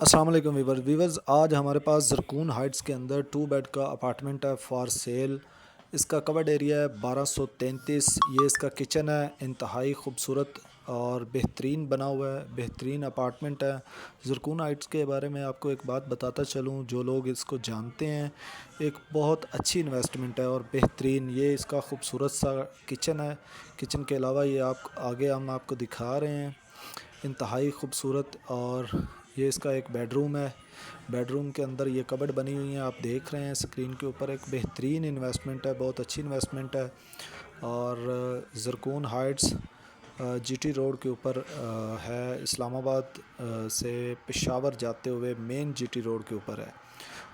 السلام علیکم ویورز آج ہمارے پاس زرکون ہائٹس کے اندر 2 بیڈ کا اپارٹمنٹ ہے فار سیل۔ اس کا کورڈ ایریا ہے 1233۔ یہ اس کا کچن ہے، انتہائی خوبصورت اور بہترین بنا ہوا ہے، بہترین اپارٹمنٹ ہے۔ زرکون ہائٹس کے بارے میں آپ کو ایک بات بتاتا چلوں، جو لوگ اس کو جانتے ہیں، ایک بہت اچھی انویسٹمنٹ ہے اور بہترین۔ یہ اس کا خوبصورت سا کچن ہے۔ کچن کے علاوہ یہ آگے ہم آپ کو دکھا رہے ہیں، انتہائی خوبصورت۔ اور یہ اس کا ایک بیڈ روم ہے۔ بیڈ روم کے اندر یہ کبڈ بنی ہوئی ہیں، آپ دیکھ رہے ہیں اسکرین کے اوپر۔ ایک بہترین انویسٹمنٹ ہے، بہت اچھی انویسٹمنٹ ہے۔ اور زرکون ہائٹس جی ٹی روڈ کے اوپر ہے، اسلام آباد سے پشاور جاتے ہوئے مین جی ٹی روڈ کے اوپر ہے۔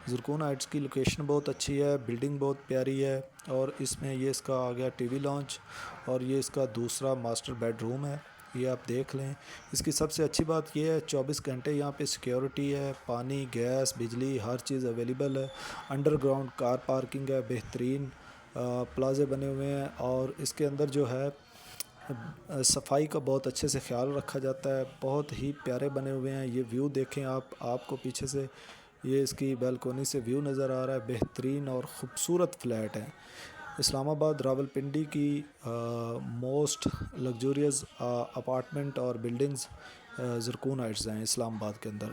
زرکون ہائٹس کی لوکیشن بہت اچھی ہے، بلڈنگ بہت پیاری ہے، اور اس میں یہ اس کا آ گیا ٹی وی لانچ، اور یہ اس کا دوسرا ماسٹر بیڈ روم ہے۔ یہ آپ دیکھ لیں۔ اس کی سب سے اچھی بات یہ ہے 24 گھنٹے یہاں پہ سیکیورٹی ہے، پانی، گیس، بجلی، ہر چیز اویلیبل ہے۔ انڈر گراؤنڈ کار پارکنگ ہے، بہترین پلازے بنے ہوئے ہیں، اور اس کے اندر جو ہے صفائی کا بہت اچھے سے خیال رکھا جاتا ہے، بہت ہی پیارے بنے ہوئے ہیں۔ یہ ویو دیکھیں آپ کو پیچھے سے یہ اس کی بیلکونی سے ویو نظر آ رہا ہے، بہترین اور خوبصورت فلیٹ ہے۔ اسلام آباد راولپنڈی کی موسٹ لگزوریس اپارٹمنٹ اور بلڈنگز زرکون ہائٹس ہیں اسلام آباد کے اندر۔